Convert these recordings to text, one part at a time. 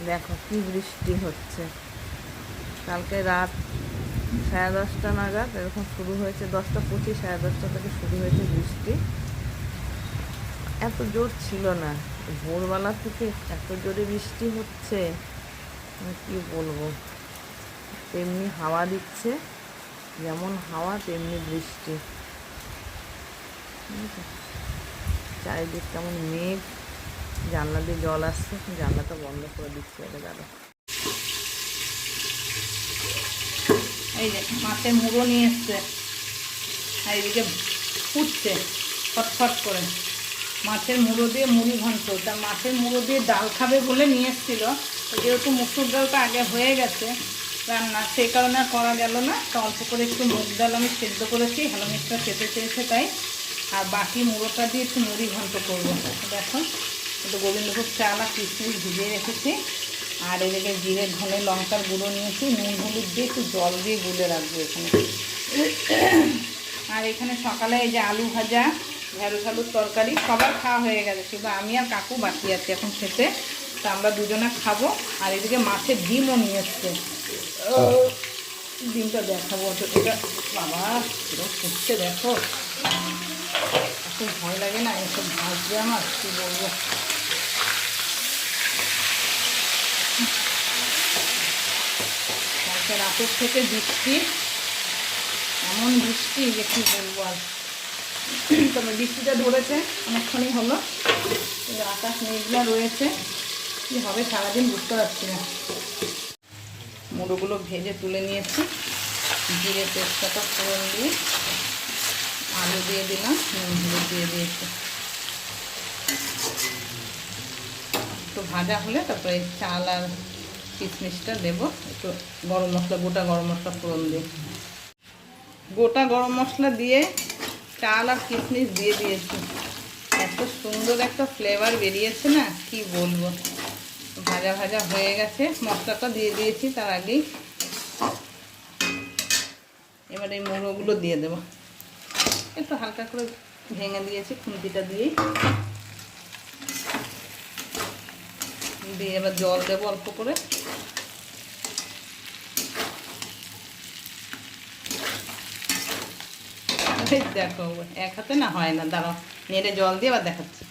দেখো কি বৃষ্টি হচ্ছে। কালকে রাত 10:30 নাগাদ এরকম শুরু হয়েছে, 10:25, 10:30 থেকে শুরু হয়েছে বৃষ্টি। এত জোর ছিল না, ভোরবেলা থেকে এত জোরে বৃষ্টি হচ্ছে কি বলবো। তেমনি হাওয়া দিচ্ছে, যেমন হাওয়া তেমনি বৃষ্টি। চারিদিক কেমন মেঘ, জানলা দিয়ে জল আসছে, জানলাটা বন্ধ করে দিচ্ছি। এটা দাঁড়া, এই যে মাছের মুড়ো নিয়ে এসছে, আর এদিকে ফুটছে ফটফট করে। মাছের মুড়ো দিয়ে মুড়ি ঘন্ট, তা মাছের মুড়ো দিয়ে ডাল খাবে বলে নিয়ে এসেছিল। যেহেতু মুসুর ডালটা আগে হয়ে গেছে রান্না, সেই কারণে আর করা গেল না। তো অল্প করে একটু মুগ ডাল আমি সেদ্ধ করেছি, হ্যালো মিক্সটা খেতে চেয়েছে তাই। আর বাকি মুড়োটা দিয়ে একটু মুড়ি ঘন্ট করবো। দেখো একটু গোবিন্দভোগ চাল আর কিশমিশ ভিজিয়ে রেখেছি। আর এদিকে জিরে ধনে লঙ্কার গুঁড়ো নিয়েছি, নুন হলুদ দিয়ে একটু জল দিয়ে গুলে রাখবো এখানে। আর এখানে সকালে এই যে আলু ভাজা, ঢেঁড়স আলুর তরকারি, সবার খাওয়া হয়ে গেছে, শুধু আমি আর কাকু বাকি আছি এখন খেতে। তা আমরা দুজনে খাবো। আর এদিকে মাছের ডিমও নিয়ে এসছে, ডিমটা দেখাবো। এটা বাবা এরকম ফুটছে, দেখো খুব ভয় লাগে না এসব ভাজবে, আমার কী বলবো। কালকে রাতের থেকে বৃষ্টি, এমন বৃষ্টি যে কী বলবো। আর তবে বৃষ্টিটা ধরেছে অনেকক্ষণই হলো, আকাশ মেঘলা রয়েছে, কী হবে সারাদিন বুঝতে পারছি না। মুড়োগুলো ভেজে তুলে নিয়েছি, জিরে তেজপাতা ফোড়ন দিয়ে আলু দিয়ে দিলাম, নুন হলুদ দিয়ে দিয়েছি। একটু ভাজা হলে তারপরে চাল আর কিশমিশটা দেবো, একটু গরম মশলা, গোটা গরম মশলা ফোড়ন দিয়ে, গোটা গরম মশলা দিয়ে চাল আর কিশমিশ দিয়ে দিয়েছি। এত সুন্দর একটা ফ্লেভার বেরিয়েছে না, কি বলবো। ভাজা ভাজা হয়ে গেছে, মশলাটা দিয়ে দিয়েছি তার আগেই। এবার এই মুড়োগুলো দিয়ে দেবো, একটু হালকা করে ভেঙে দিয়েছি খুন্তিটা দিয়েই। দিয়ে এবার জল দেবো অল্প করে। দেখো এক হাতে না হয় না, দাঁড়াও নেড়ে জল দিয়ে আবার দেখাচ্ছি।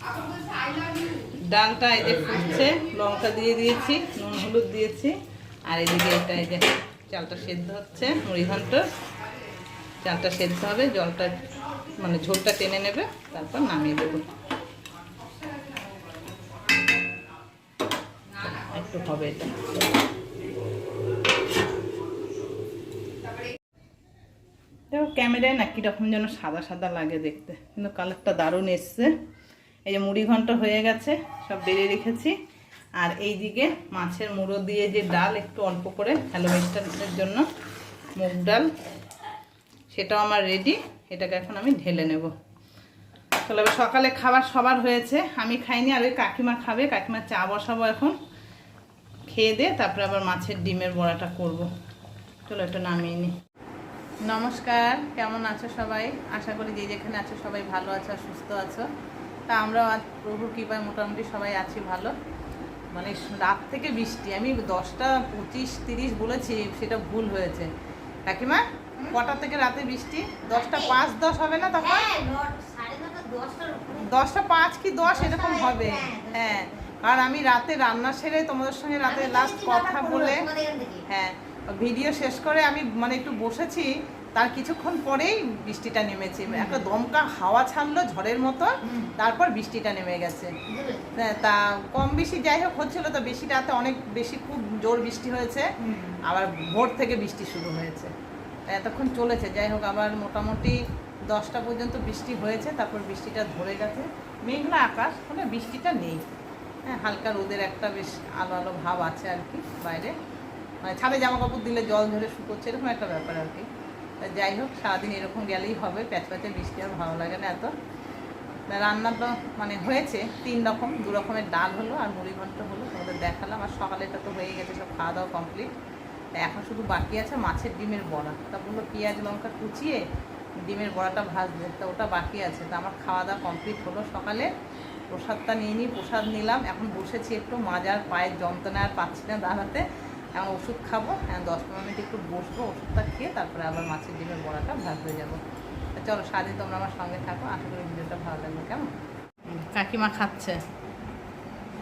ডালটা এই যে ফুটছে, লঙ্কা দিয়ে দিয়েছি, নুন হলুদ দিয়েছি। আর এদিকে এটা এই যে চালটা সেদ্ধ হচ্ছে, মুড়ি ঘন্ট চালটা সেদ্ধ হবে, জলটা মানে ঝোলটা টেনে নেবে, তারপর নামিয়ে দেবো। একটু হবে এটা। দেখো ক্যামেরায় না কীরকম যেন সাদা সাদা লাগে দেখতে, কিন্তু কালারটা দারুণ এসছে। এই যে মুড়ি ঘন্ট হয়ে গেছে, সব বেড়ে রেখেছি। আর এইদিকে মাছের মুড়ো দিয়ে যে ডাল, একটু অল্প করে হ্যালো মিক্সটারের জন্য মুগ ডাল, সেটাও আমার রেডি। এটাকে এখন আমি ঢেলে নেব। তাহলে সকালে খাবার সবার হয়েছে, আমি খাইনি, আর ওই কাকিমা খাবে, কাকিমার চা বসাবো এখন। খেয়ে দিয়ে তারপরে আবার মাছের ডিমের বড়াটা করব। চলো একটু নামিয়ে নিই। নমস্কার, কেমন আছো সবাই? আশা করি যে যেখানে আছো সবাই ভালো আছো আর সুস্থ আছো। তা আমরাও আজ প্রভুর কৃপায় মোটামুটি সবাই আছি ভালো। মানে রাত থেকে বৃষ্টি, আমি 10:25-30 বলেছি, সেটা ভুল হয়েছে। কাকিমা কটা থেকে রাতে বৃষ্টি? 10:05-10 হবে না তখন? 10:05 কি 10 এরকম হবে। হ্যাঁ, কারণ আমি রাতে রান্না সেরে তোমাদের সঙ্গে রাতে লাস্ট কথা বলে, হ্যাঁ ভিডিও শেষ করে আমি মানে একটু বসেছি, তার কিছুক্ষণ পরেই বৃষ্টিটা নেমেছে। একটা দমকা হাওয়া ছাড়লো ঝড়ের মতো, তারপর বৃষ্টিটা নেমে গেছে। তা কম বেশি যাই হোক হচ্ছিল, তো বেশি রাতে অনেক বেশি খুব জোর বৃষ্টি হয়েছে, আবার ভোর থেকে বৃষ্টি শুরু হয়েছে, এতক্ষণ চলেছে। যাই হোক আবার মোটামুটি 10টা পর্যন্ত বৃষ্টি হয়েছে, তারপর বৃষ্টিটা ধরে গেছে। মেঘলা আকাশ, মানে বৃষ্টিটা নেই। হ্যাঁ, হালকা রোদের একটা বেশ আলো আলো ভাব আছে আর কি বাইরে, মানে ছাদে জামা কাপড় দিলে জল ধরে শুকোচ্ছে, এরকম একটা ব্যাপার আর কি। যাই হোক সারাদিন এরকম গেলেই হবে, প্যাচপ্যাচে বৃষ্টি আর ভালো লাগে না এত। রান্না তো মানে হয়েছে 3 রকম, 2 রকমের ডাল হলো আর মুড়ি ঘন্ট হলো, তোমাদের দেখালাম। আর সকালেটা তো হয়ে গেছে, সব খাওয়া দাওয়া কমপ্লিট। এখন শুধু বাকি আছে মাছের ডিমের বড়া। তা বললো পেঁয়াজ লঙ্কা কুচিয়ে ডিমের বড়াটা ভাজবে, তো ওটা বাকি আছে। তো আমার খাওয়া দাওয়া কমপ্লিট হলো সকালে। প্রসাদটা নিয়ে নিই, প্রসাদ নিলাম। এখন বসেছি একটু, মাজার পায়ের যন্ত্রণা আর পাচ্ছি না দাঁড়াতে। এখন ওষুধ খাবো, 10-15 মিনিট একটু বসবো, ওষুধটা খেয়ে তারপরে আবার মাছের ডিমের বড়াটা ভাজতে যাবো। তো চলো সারাদিন তোমরা আমার সঙ্গে থাকো, আশা করি ভিডিওটা ভালো লাগবে। কেমন? কাকিমা খাচ্ছে,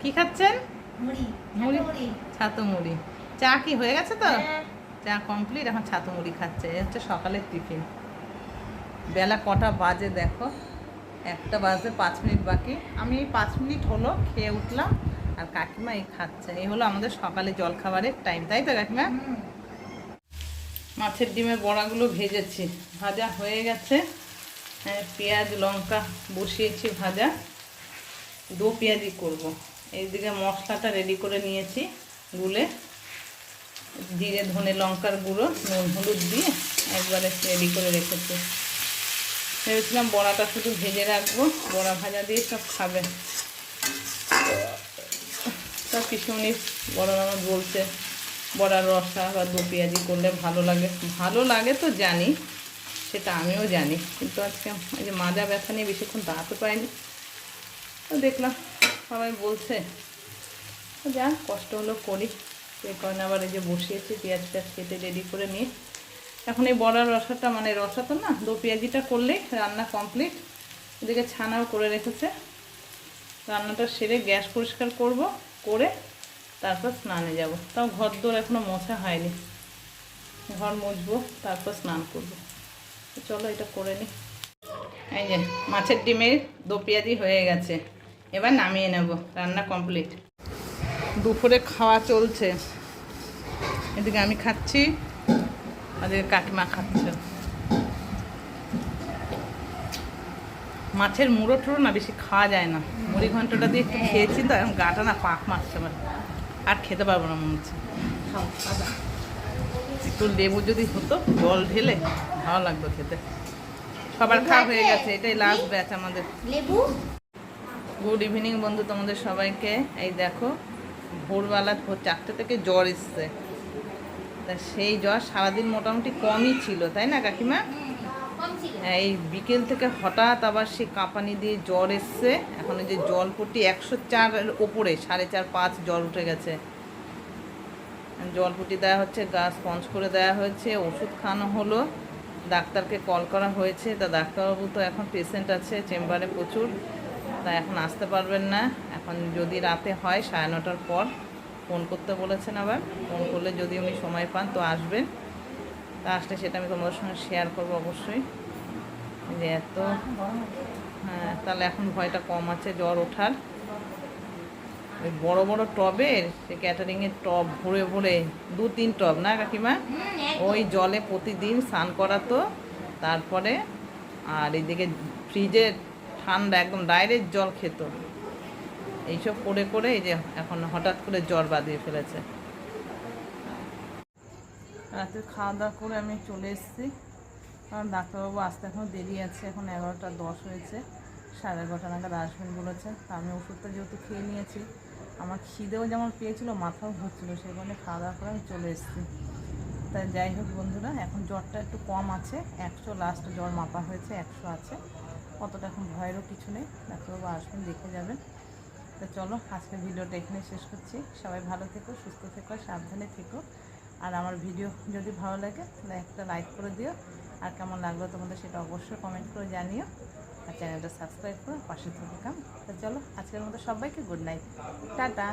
কি খাচ্ছেন? মুড়ি, ছাতু মুড়ি। চা কি হয়ে গেছে? তো চা কমপ্লিট, এখন ছাতু মুড়ি খাচ্ছে। এই হচ্ছে সকালের টিফিন। বেলা কটা বাজে দেখো, 1টা বাজতে 5 মিনিট বাকি। আমি এই 5 মিনিট হলো খেয়ে উঠলাম, আর কাকিমা এই খাচ্ছে। এই হলো আমাদের সকালে জলখাবারের টাইম, তাই তো কাকিমা? মাছের ডিমের বড়াগুলো ভেজেছি, ভাজা হয়ে গেছে। পেঁয়াজ লঙ্কা বসিয়েছি ভাজা, দো পেঁয়াজি করব। এইদিকে মশলাটা রেডি করে নিয়েছি, গুলে জিরে ধনে লঙ্কার গুঁড়ো নুন হলুদ দিয়ে একবারে রেডি করে রেখেছি। ভেবেছিলাম বড়াটা শুধু ভেজে রাখবো, বড়া ভাজা দিয়ে সব খাবে। সব পিসুমনি বড় ননদ বলছে বড়ার রসা বা দো পেঁয়াজি করলে ভালো লাগে। ভালো লাগে তো জানি, সেটা আমিও জানি, কিন্তু আজকে এই যে মাজা ব্যথা নিয়ে বেশিক্ষণ দাঁড়াতে পারিনি। তো দেখলাম সবাই বলছে, যা কষ্ট হলো করি। সেই কারণে আবার এই যে বসিয়েছি, পেঁয়াজ কেটে রেডি করে নিয়ে এখন এই বড়ার রসাটা, মানে রসা তো না, দো পেঁয়াজিটা করলেই রান্না কমপ্লিট। এদিকে ছানাও করে রেখেছে। রান্নাটা সেরে গ্যাস পরিষ্কার করব, করে তারপর স্নানে যাব। তাও ঘর দোর এখনও মোছা হয়নি, ঘর মুছবো তারপর স্নান করব। তো চলো এটা করে নিই। এই যে মাছের ডিমের দো পেঁয়াজি হয়ে গেছে, এবার নামিয়ে নেব, রান্না কমপ্লিট। দুপুরে খাওয়া চলছে, এদিকে আমি খাচ্ছি, ওদিকে কাকিমা খাচ্ছে। মাছের মুড়ো টুড়ো না বেশি খাওয়া যায় না, মুড়ি ঘন্টটা দিয়ে একটু খেয়েছি তো এখন গাটা না পাক মারছে আমার, আর খেতে পারবো না মনে হচ্ছে। একটু লেবু যদি হতো জল ঢেলে ভালো লাগতো খেতে। সবার খাওয়া হয়ে গেছে, এটাই লাস্ট ব্যাচ আমাদের। লেবু। গুড ইভিনিং বন্ধু তোমাদের সবাইকে। এই দেখো ভোরবেলা 4টে থেকে জ্বর এসছে, তা সেই জ্বর সারাদিন মোটামুটি কমই ছিল, তাই না কাকিমা? এই বিকেল থেকে হঠাৎ আবার সে কাঁপানি দিয়ে জ্বর এসছে। এখন যে জলপট্টি 104-এর ওপরে, 4.5-5 জ্বর উঠে গেছে। জলপট্টি দেওয়া হচ্ছে, গা স্পঞ্জ করে দেওয়া হয়েছে, ওষুধ খাওয়ানো হলো, ডাক্তারকে কল করা হয়েছে। তা ডাক্তারবাবু তো এখন পেশেন্ট আছে চেম্বারে প্রচুর, তা এখন আসতে পারবেন না। এখন যদি রাতে হয় 9:30টার পর ফোন করতে বলেছেন, আবার ফোন করলে যদি উনি সময় পান তো আসবেন। তা আসলে সেটা আমি তোমাদের সঙ্গে শেয়ার করবো অবশ্যই। যে এত, হ্যাঁ, তাহলে এখন ভয়টা কম আছে জ্বর ওঠার। ওই বড় বড় টবের, সে ক্যাটারিংয়ের টব ভরে ভরে 2-3 টব না কাকিমা, ওই জলে প্রতিদিন স্নান করাতো। তারপরে আর এদিকে ফ্রিজে ঠান্ডা একদম ডাইরেক্ট জল খেত। এইসব করে করে এই যে এখন হঠাৎ করে জ্বর বাঁধিয়ে ফেলেছে। রাতে খাওয়া দাওয়া করে আমি চলে এসেছি, কারণ ডাক্তারবাবু আসতে এখনও দেরি আছে। এখন 11:10 হয়েছে, 11:30 নাগাদ আসবেন বলেছেন। তা আমি ওষুধটা যেহেতু খেয়ে নিয়েছি, আমার খিদেও যেমন পেয়েছিল, মাথাও ঘুরছিল, সেই কারণে খাওয়া দাওয়া করে আমি চলে এসেছি। তাই যাই হোক বন্ধুরা, এখন জ্বরটা একটু কম আছে, 100 লাস্ট জ্বর মাপা হয়েছে, 100 আছে। অতটা এখন ভয়েরও কিছু নেই, ডাক্তারবাবু আসবেন, দেখে যাবেন। তো চলো আজকের ভিডিওটা এখানে শেষ করছি। সবাই ভালো থেকো, সুস্থ থেকো, সাবধানে থেকো। আর আমার ভিডিও যদি ভালো লাগে তাহলে একটা লাইক করে দিও, আর কেমন লাগলো তোমাদের সেটা অবশ্যই কমেন্ট করে জানিও, আর চ্যানেলটা সাবস্ক্রাইব করে পাশে থেকে কাম। তো চলো আজকের মতো সবাইকে গুড নাইট, টাটা।